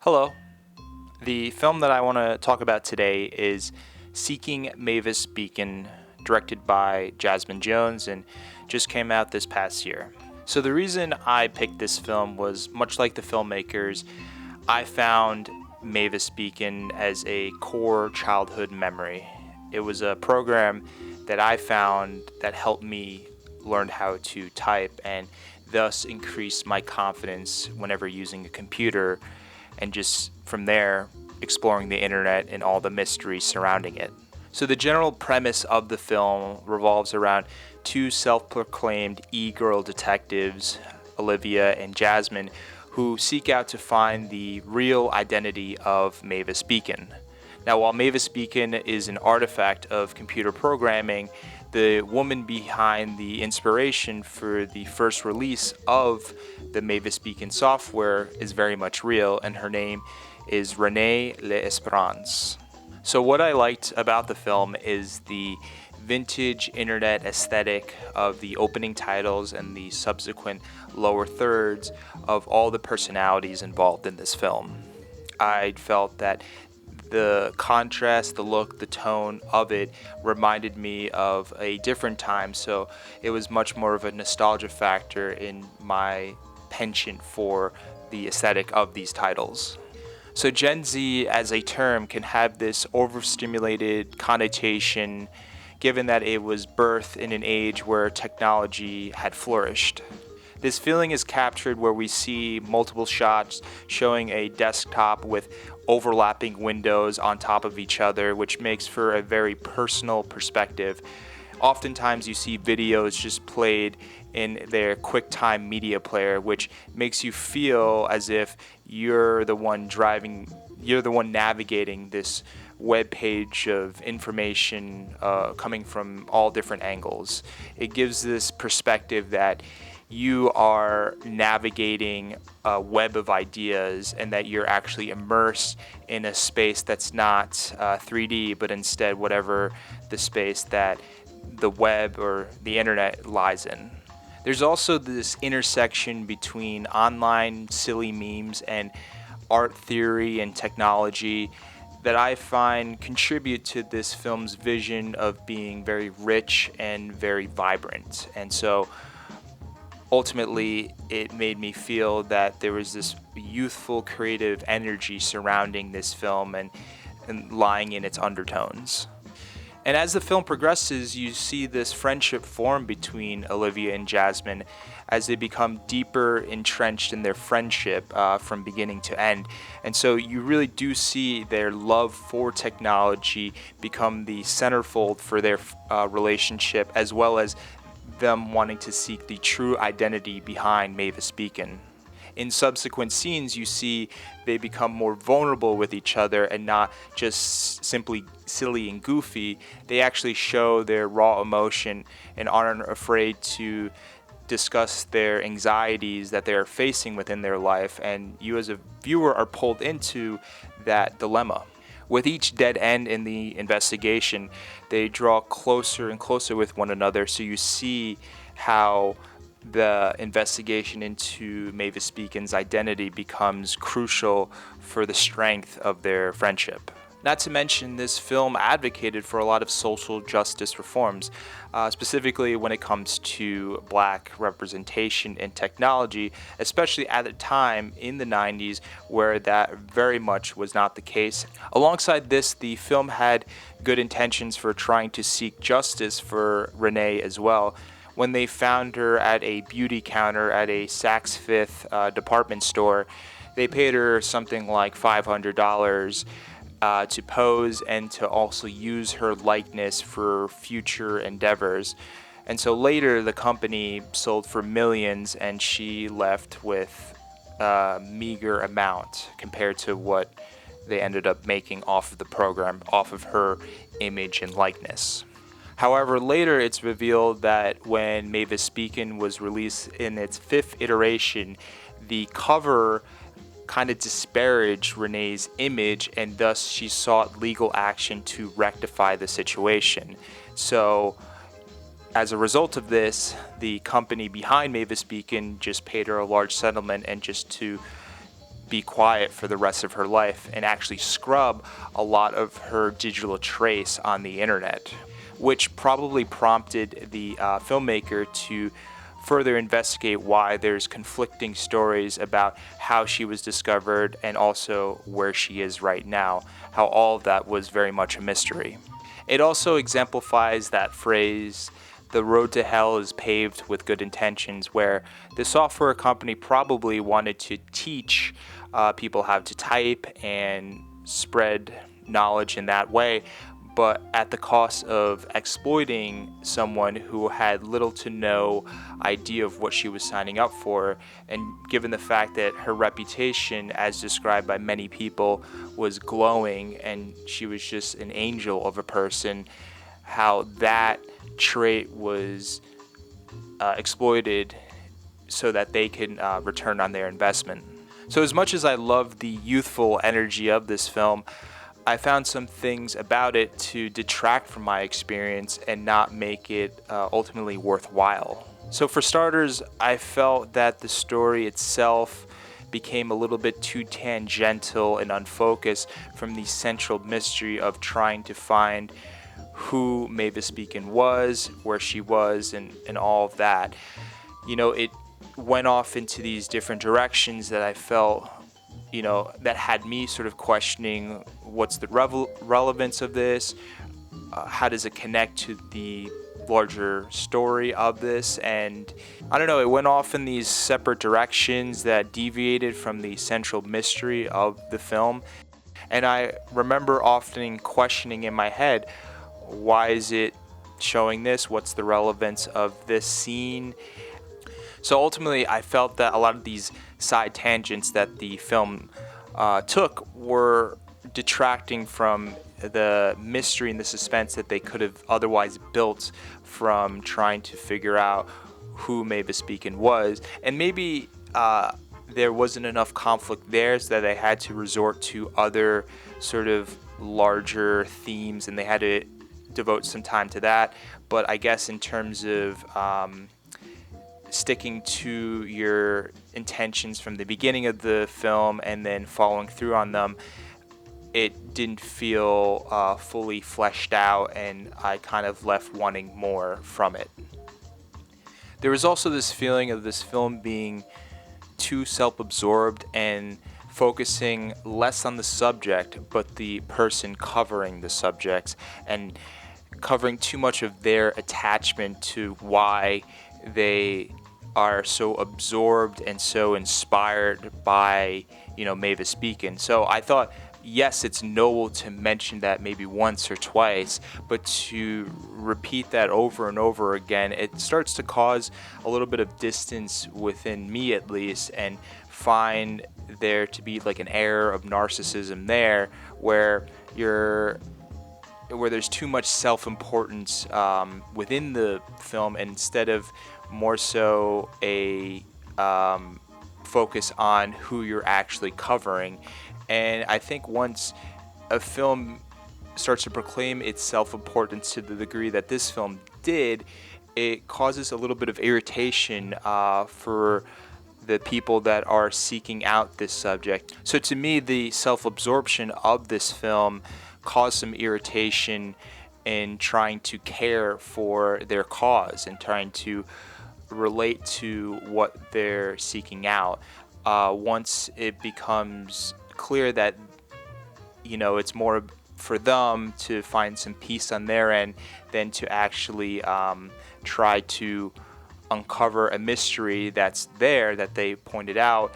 Hello. The film that I want to talk about today is Seeking Mavis Beacon, directed by Jasmine Jones, and just came out this past year. So, the reason I picked this film was much like the filmmakers, I found Mavis Beacon as a core childhood memory. It was a program that I found that helped me learn how to type and thus increase my confidence whenever using a computer, and just from there exploring the internet and all the mysteries surrounding it. So, the general premise of the film revolves around two self proclaimed e girl detectives, Olivia and Jasmine, who seek out to find the real identity of Mavis Beacon. Now, while Mavis Beacon is an artifact of computer programming, the woman behind the inspiration for the first release of the Mavis Beacon software is very much real, and her name is Renee L'Esperance. So what I liked about the film is the vintage internet aesthetic of the opening titles and the subsequent lower thirds of all the personalities involved in this film. I felt that the contrast, the look, the tone of it reminded me of a different time, so it was much more of a nostalgia factor in my penchant for the aesthetic of these titles. So Gen Z as a term can have this overstimulated connotation given that it was birthed in an age where technology had flourished. This feeling is captured where we see multiple shots showing a desktop with overlapping windows on top of each other, which makes for a very personal perspective. Oftentimes you see videos just played in their QuickTime media player, which makes you feel as if you're the one navigating this web page of information coming from all different angles. It gives this perspective that you are navigating a web of ideas and that you're actually immersed in a space that's not 3D, but instead whatever the space that the web or the internet lies in. There's also this intersection between online silly memes and art theory and technology that I find contribute to this film's vision of being very rich and very vibrant. And so ultimately, it made me feel that there was this youthful, creative energy surrounding this film and lying in its undertones. And as the film progresses, you see this friendship form between Olivia and Jasmine as they become deeper entrenched in their friendship from beginning to end. And so you really do see their love for technology become the centerfold for their relationship, as well as them wanting to seek the true identity behind Mavis Beacon. In subsequent scenes, you see they become more vulnerable with each other and not just simply silly and goofy. They actually show their raw emotion and aren't afraid to discuss their anxieties that they're facing within their life, and you as a viewer are pulled into that dilemma. With each dead end in the investigation, they draw closer and closer with one another, so you see how the investigation into Mavis Beacon's identity becomes crucial for the strength of their friendship. Not to mention, this film advocated for a lot of social justice reforms, specifically when it comes to black representation in technology, especially at a time in the 90s where that very much was not the case. Alongside this, the film had good intentions for trying to seek justice for Renee as well. When they found her at a beauty counter at a Saks Fifth department store, they paid her something like $500 to pose and to also use her likeness for future endeavors. And so later the company sold for millions and she left with a meager amount compared to what they ended up making off of the program, off of her image and likeness. However, later it's revealed that when Mavis Beacon was released in its fifth iteration, the cover kind of disparaged Renee's image, and thus she sought legal action to rectify the situation. So as a result of this, the company behind Mavis Beacon just paid her a large settlement and just to be quiet for the rest of her life and actually scrub a lot of her digital trace on the internet, which probably prompted the filmmaker to further investigate why there's conflicting stories about how she was discovered and also where she is right now, how all of that was very much a mystery. It also exemplifies that phrase, the road to hell is paved with good intentions, where the software company probably wanted to teach people how to type and spread knowledge in that way, but at the cost of exploiting someone who had little to no idea of what she was signing up for. And given the fact that her reputation, as described by many people, was glowing and she was just an angel of a person, how that trait was exploited so that they can return on their investment. So as much as I love the youthful energy of this film, I found some things about it to detract from my experience and not make it ultimately worthwhile. So for starters, I felt that the story itself became a little bit too tangential and unfocused from the central mystery of trying to find who Mavis Beacon was, where she was, and all of that. It went off into these different directions that I felt, that had me sort of questioning what's the relevance of this, how does it connect to the larger story of this, and I don't know, it went off in these separate directions that deviated from the central mystery of the film. And I remember often questioning in my head, why is it showing this? What's the relevance of this scene? So ultimately, I felt that a lot of these side tangents that the film took were detracting from the mystery and the suspense that they could have otherwise built from trying to figure out who Mavis Beacon was. And maybe there wasn't enough conflict there, so that they had to resort to other sort of larger themes, and they had to devote some time to that. But I guess in terms of sticking to your intentions from the beginning of the film and then following through on them, it didn't feel fully fleshed out, and I kind of left wanting more from it. There was also this feeling of this film being too self-absorbed and focusing less on the subject but the person covering the subjects, and covering too much of their attachment to why they are so absorbed and so inspired by, Mavis Beacon. So I thought, yes, it's noble to mention that maybe once or twice, but to repeat that over and over again, it starts to cause a little bit of distance within me, at least, and find there to be like an air of narcissism there, where there's too much self-importance within the film, instead of more so a focus on who you're actually covering. And I think once a film starts to proclaim its self-importance to the degree that this film did, it causes a little bit of irritation for the people that are seeking out this subject. So to me, the self-absorption of this film caused some irritation in trying to care for their cause and trying to relate to what they're seeking out. Once it becomes clear that it's more for them to find some peace on their end than to actually try to uncover a mystery that's there that they pointed out,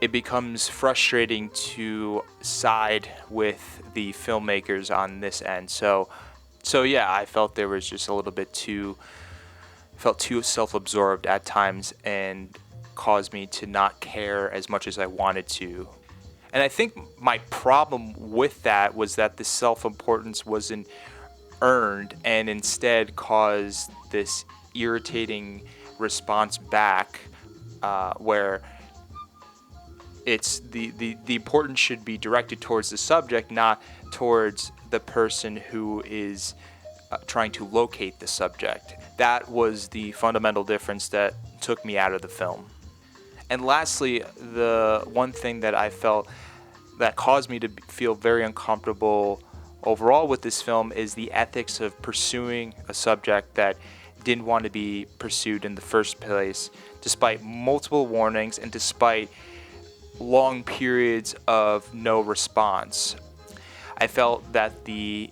it becomes frustrating to side with the filmmakers on this end. So yeah, I felt there was just a little bit too self-absorbed at times, and caused me to not care as much as I wanted to. And I think my problem with that was that the self-importance wasn't earned, and instead caused this irritating response back, where it's the importance should be directed towards the subject, not towards the person who is trying to locate the subject. That was the fundamental difference that took me out of the film. And lastly, the one thing that I felt that caused me to feel very uncomfortable overall with this film is the ethics of pursuing a subject that didn't want to be pursued in the first place, despite multiple warnings and despite long periods of no response. I felt that the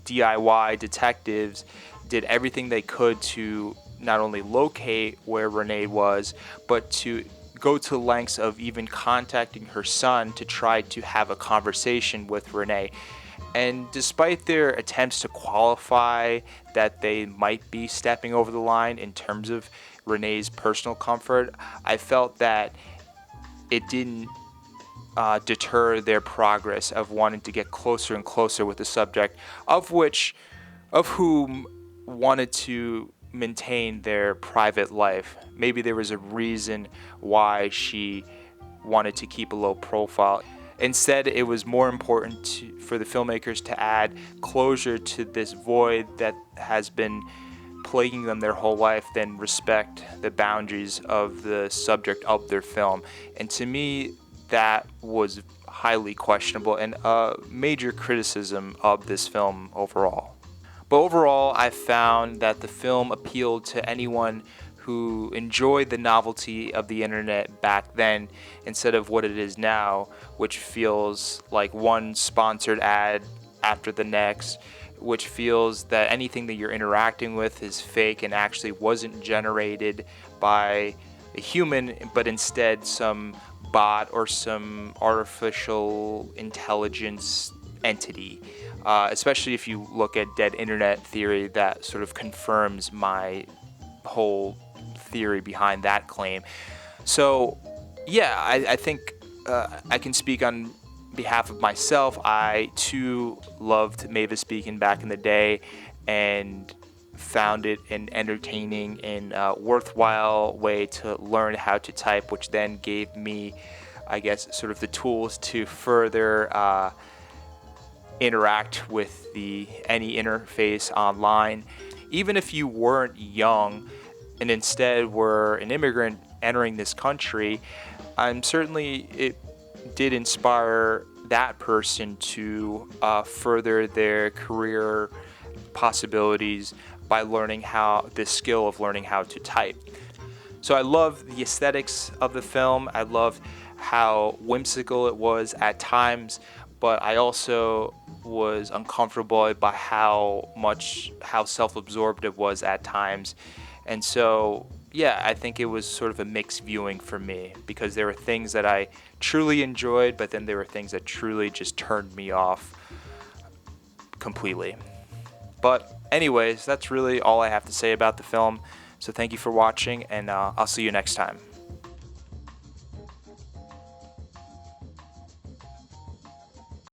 DIY detectives did everything they could to not only locate where Renee was, but to go to lengths of even contacting her son to try to have a conversation with Renee. And despite their attempts to qualify that they might be stepping over the line in terms of Renee's personal comfort, I felt that it didn't deter their progress of wanting to get closer and closer with the subject, of whom wanted to maintain their private life. Maybe there was a reason why she wanted to keep a low profile. Instead, it was more important for the filmmakers to add closure to this void that has been plaguing them their whole life than respect the boundaries of the subject of their film. And to me, that was highly questionable and a major criticism of this film overall. But overall, I found that the film appealed to anyone who enjoyed the novelty of the internet back then instead of what it is now, which feels like one sponsored ad after the next, which feels that anything that you're interacting with is fake and actually wasn't generated by a human, but instead some bot or some artificial intelligence entity. Especially if you look at dead internet theory, that sort of confirms my whole theory behind that claim. So, yeah, I think I can speak on behalf of myself. I too loved Mavis Beacon back in the day and found it an entertaining and worthwhile way to learn how to type, which then gave me, I guess, sort of the tools to further interact with any interface online. Even if you weren't young and instead were an immigrant entering this country, I'm certainly it did inspire that person to further their career possibilities by learning this skill of learning how to type. So I love the aesthetics of the film. I loved how whimsical it was at times, but I also was uncomfortable by how self-absorbed it was at times. And so, yeah, I think it was sort of a mixed viewing for me because there were things that I truly enjoyed, but then there were things that truly just turned me off completely. But anyways, that's really all I have to say about the film. So thank you for watching, and I'll see you next time.